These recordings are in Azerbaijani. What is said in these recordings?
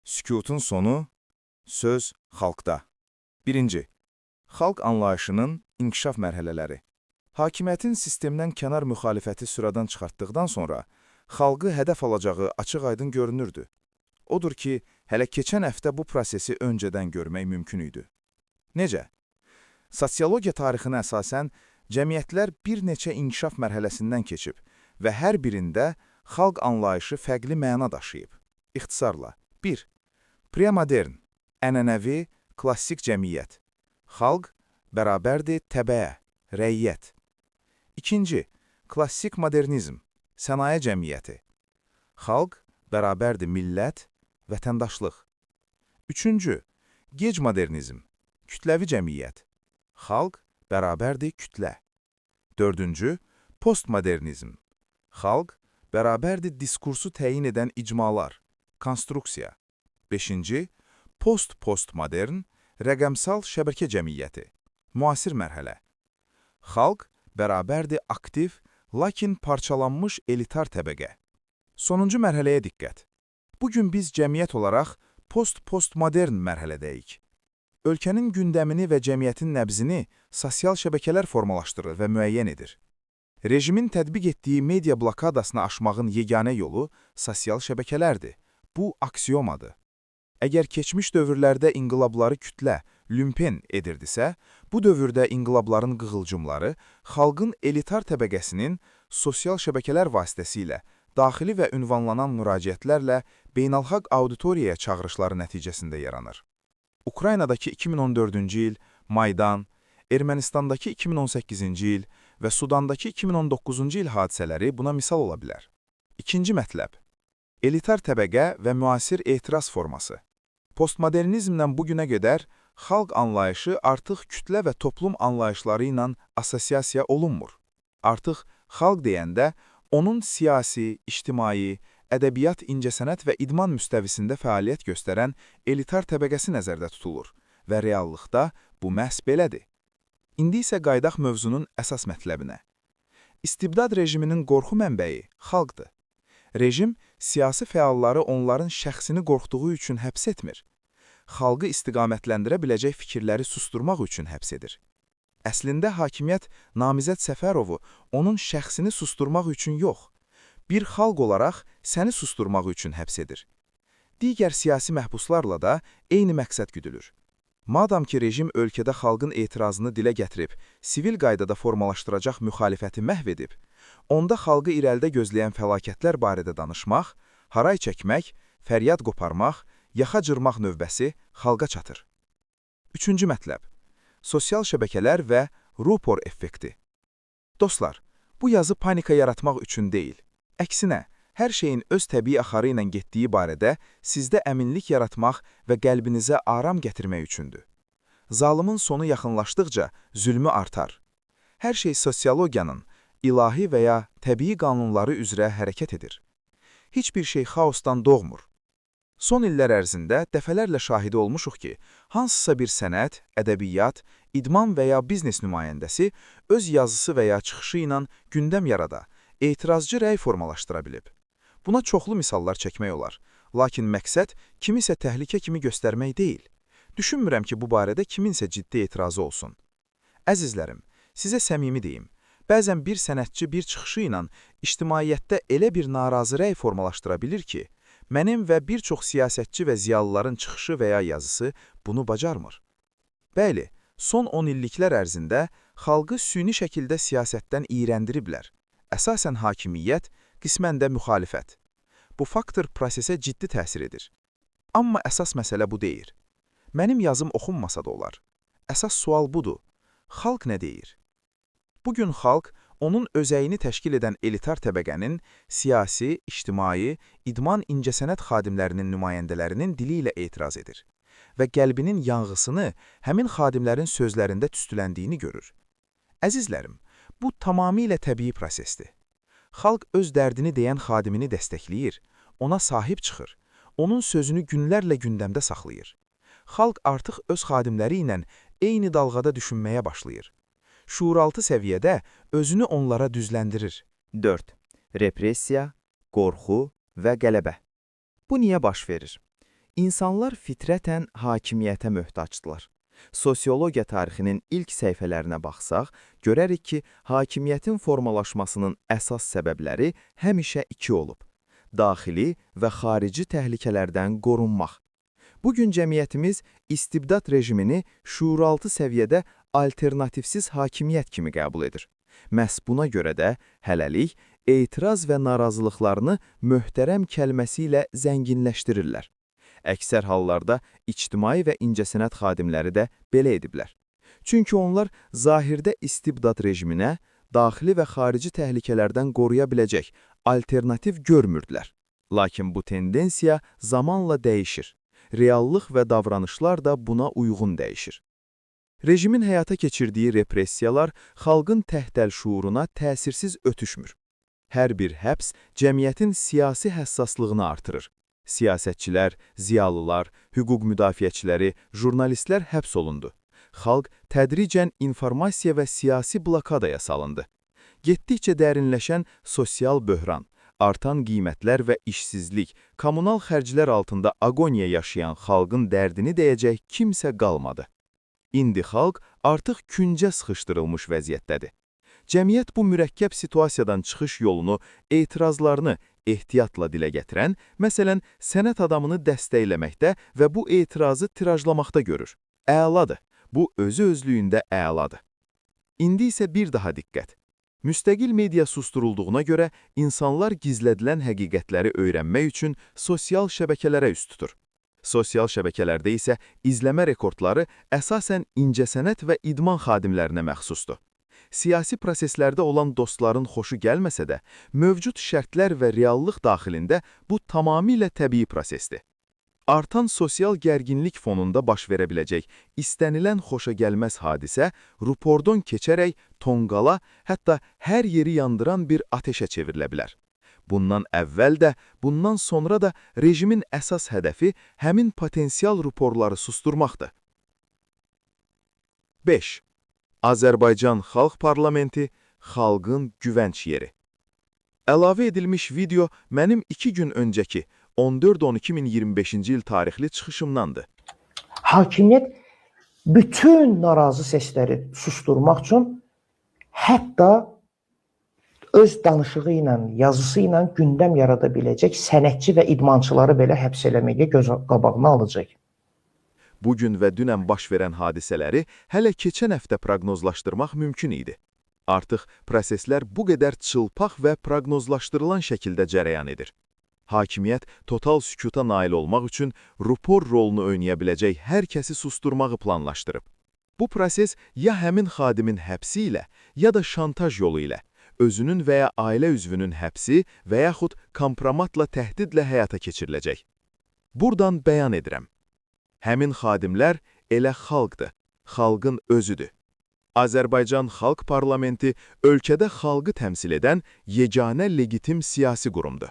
Sükutun sonu, söz xalqda. 1. Xalq anlayışının inkişaf mərhələləri. Hakimiyyətin sistemdən kənar müxalifəti sıradan çıxartdıqdan sonra, xalqı hədəf alacağı açıq-aydın görünürdü. Odur ki, hələ keçən həftə bu prosesi öncədən görmək mümkün idi. Necə? Sosiologiya tarixinə əsasən, cəmiyyətlər bir neçə inkişaf mərhələsindən keçib və hər birində xalq anlayışı fərqli məna daşıyıb. İxtisarla. 1. Premodern, ənənəvi, klassik cəmiyyət. Xalq bərabərdir təbəə, rəiyyət. 2. Klassik modernizm, sənaye cəmiyyəti. Xalq bərabərdir millət, vətəndaşlıq. 3. Gec modernizm, kütləvi cəmiyyət. Xalq bərabərdir kütlə. 4. Postmodernizm. Xalq bərabərdir diskursu təyin edən icmalar, konstruksiya. 5. Post-postmodern, rəqəmsal şəbəkə cəmiyyəti, müasir mərhələ. Xalq bərabərdir aktiv, lakin parçalanmış elitar təbəqə. Sonuncu mərhələyə diqqət. Bugün biz cəmiyyət olaraq post-postmodern mərhələdəyik. Ölkənin gündəmini və cəmiyyətin nəbzini sosial şəbəkələr formalaşdırır və müəyyən edir. Rejimin tətbiq etdiyi media blokadasını aşmağın yeganə yolu sosial şəbəkələrdir. Bu aksiomadır. Əgər keçmiş dövrlərdə inqilabları kütlə, lümpen edirdisə, bu dövrdə inqilabların qığılcımları xalqın elitar təbəqəsinin sosial şəbəkələr vasitəsilə, daxili və ünvanlanan müraciətlərlə beynəlxalq auditoriyaya çağırışları nəticəsində yaranır. Ukraynadakı 2014-cü il, Maydan, Ermənistandakı 2018-ci il və Sudandakı 2019-cu il hadisələri buna misal ola bilər. İkinci mətləb. Elitar təbəqə və müasir etiraz forması. Postmodernizmdən bugünə qədər xalq anlayışı artıq kütlə və toplum anlayışları ilə assosiasiya olunmur. Artıq xalq deyəndə onun siyasi, ictimai, ədəbiyyat, incəsənət və idman müstəvisində fəaliyyət göstərən elitar təbəqəsi nəzərdə tutulur və reallıqda bu məhz belədir. İndi isə qaydaq mövzunun əsas mətləbinə. İstibdad rejiminin qorxu mənbəyi xalqdır. Rejim siyasi fəalları onların şəxsini qorxduğu üçün həbs etmir. Xalqı istiqamətləndirə biləcək fikirləri susturmaq üçün həbs edir. Əslində hakimiyyət namizəd Səfərovu onun şəxsini susturmaq üçün yox, bir xalq olaraq səni susturmaq üçün həbs edir. Digər siyasi məhbuslarla da eyni məqsəd güdülür. Madam ki, rejim ölkədə xalqın etirazını dilə gətirib, sivil qaydada formalaşdıracaq müxalifəti məhv edib, onda xalqı irəlidə gözləyən fəlakətlər barədə danışmaq, haray çəkmək, fəryad qoparmaq, yaxa cırmaq növbəsi xalqa çatır. Üçüncü mətləb. Sosial şəbəkələr və rupor effekti. Dostlar, bu yazı panika yaratmaq üçün deyil. Əksinə, hər şeyin öz təbii axarı ilə getdiyi barədə sizdə əminlik yaratmaq və qəlbinizə aram gətirmək üçündür. Zalımın sonu yaxınlaşdıqca zülmü artar. Hər şey sosiologiyanın, ilahi və ya təbii qanunları üzrə hərəkət edir. Heç bir şey xaosdan doğmur. Son illər ərzində dəfələrlə şahidi olmuşuq ki, hansısa bir sənət, ədəbiyyat, idman və ya biznes nümayəndəsi öz yazısı və ya çıxışı ilə gündəm yarada, etirazcı rəy formalaşdıra bilib. Buna çoxlu misallar çəkmək olar, lakin məqsəd kimisə təhlükə kimi göstərmək deyil. Düşünmürəm ki, bu barədə kiminsə ciddi etirazı olsun. Əzizlərim, sizə səmimi deyim, bəzən bir sənətçi bir çıxışı ilə ictimaiyyətdə elə bir narazı rəy formalaşdıra bilir ki, mənim və bir çox siyasətçi və ziyalıların çıxışı və ya yazısı bunu bacarmır. Bəli, son 10 illiklər ərzində xalqı süni şəkildə siyasətdən iyrəndiriblər. Əsasən hakimiyyət, qismən də müxalifət. Bu faktor prosesə ciddi təsir edir. Amma əsas məsələ bu deyil. Mənim yazım oxunmasa da olar. Əsas sual budur. Xalq nə deyir? Bugün xalq, onun özəyini təşkil edən elitar təbəqənin siyasi, ictimai, idman incəsənət xadimlərinin nümayəndələrinin dili ilə etiraz edir və qəlbinin yanğısını həmin xadimlərin sözlərində tüstüləndiyini görür. Əzizlərim, bu tamamilə təbii prosesdir. Xalq öz dərdini deyən xadimini dəstəkləyir, ona sahib çıxır, onun sözünü günlərlə gündəmdə saxlayır. Xalq artıq öz xadimləri ilə eyni dalğada düşünməyə başlayır. Şuuraltı səviyyədə özünü onlara düzləndirir. 4. Repressiya, qorxu və qələbə. Bu niyə baş verir? İnsanlar fitrətən hakimiyyətə möhtacdılar. Sosiologiya tarixinin ilk səhifələrinə baxsaq, görərik ki, hakimiyyətin formalaşmasının əsas səbəbləri həmişə iki olub: daxili və xarici təhlükələrdən qorunmaq. Bugün cəmiyyətimiz istibdad rejimini şuuraltı səviyyədə alternativsiz hakimiyyət kimi qəbul edir. Məhz buna görə də hələlik etiraz və narazılıqlarını möhtərəm kəlməsi ilə zənginləşdirirlər. Əksər hallarda ictimai və incəsənət xadimləri də belə ediblər. Çünki onlar zahirdə istibdad rejiminə, daxili və xarici təhlükələrdən qoruya biləcək alternativ görmürdülər. Lakin bu tendensiya zamanla dəyişir. Reallıq və davranışlar da buna uyğun dəyişir. Rejimin həyata keçirdiyi repressiyalar xalqın təhdəl şuuruna təsirsiz ötüşmür. Hər bir həbs cəmiyyətin siyasi həssaslığını artırır. Siyasətçilər, ziyalılar, hüquq müdafiəçiləri, jurnalistlər həbs olundu. Xalq tədricən informasiya və siyasi blokadaya salındı. Getdikcə dərinləşən sosial böhran, artan qiymətlər və işsizlik, kommunal xərclər altında aqoniya yaşayan xalqın dərdini deyəcək kimsə qalmadı. İndi xalq artıq küncə sıxışdırılmış vəziyyətdədir. Cəmiyyət bu mürəkkəb situasiyadan çıxış yolunu, etirazlarını ehtiyatla dilə gətirən, məsələn, sənət adamını dəstəkləməkdə və bu etirazı tirajlamaqda görür. Əladır, bu özü-özlüyündə əladır. İndi isə bir daha diqqət. Müstəqil media susturulduğuna görə insanlar gizlədilən həqiqətləri öyrənmək üçün sosial şəbəkələrə üst tutur. Sosial şəbəkələrdə isə izləmə rekordları əsasən incəsənət və idman xadimlərinə məxsusdur. Siyasi proseslərdə olan dostların xoşu gəlməsə də, mövcud şərtlər və reallıq daxilində bu tamamilə təbii prosesdir. Artan sosial gərginlik fonunda baş verə biləcək istənilən xoşagəlməz hadisə rupordon keçərək tonqala, hətta hər yeri yandıran bir ateşə çevrilə bilər. Bundan əvvəl də, bundan sonra da rejimin əsas hədəfi həmin potensial ruporları susturmaqdır. 5. Azərbaycan Xalq Parlamenti, xalqın güvənc yeri. Əlavə edilmiş video mənim 2 gün öncəki 14-12-2025-ci il tarixli çıxışımdandır. Hakimiyyət bütün narazı səsləri susturmaq üçün hətta öz danışığı ilə, yazısı ilə gündəm yarada biləcək sənətçi və idmançıları belə həbs eləməyə göz qabağına alacaq. Bugün və dünən baş verən hadisələri hələ keçən həftə proqnozlaşdırmaq mümkün idi. Artıq proseslər bu qədər çılpaq və proqnozlaşdırılan şəkildə cərəyan edir. Hakimiyyət total sükuta nail olmaq üçün rupor rolunu oynaya biləcək hər kəsi susturmağı planlaşdırıb. Bu proses ya həmin xadimin həbsi ilə, ya da şantaj yolu ilə, özünün və ya ailə üzvünün həbsi və yaxud kompromatla təhdidlə həyata keçiriləcək. Buradan bəyan edirəm. Həmin xadimlər elə xalqdır, xalqın özüdür. Azərbaycan Xalq Parlamenti ölkədə xalqı təmsil edən yeganə legitim siyasi qurumdur.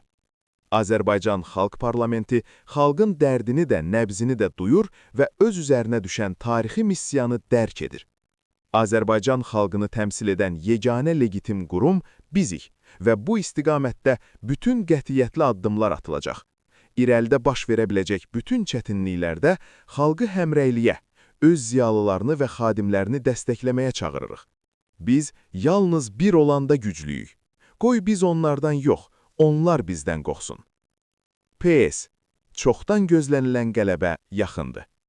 Azərbaycan Xalq Parlamenti xalqın dərdini də, nəbzini də duyur və öz üzərinə düşən tarixi missiyanı dərk edir. Azərbaycan xalqını təmsil edən yeganə legitim qurum bizik və bu istiqamətdə bütün qətiyyətli addımlar atılacaq. İrəlidə baş verə biləcək bütün çətinliklərdə xalqı həmrəyliyə, öz ziyalılarını və xadimlərini dəstəkləməyə çağırırıq. Biz yalnız bir olanda güclüyük. Qoy biz onlardan yox, onlar bizdən qorxsun. PS. Çoxdan gözlənilən qələbə yaxındır.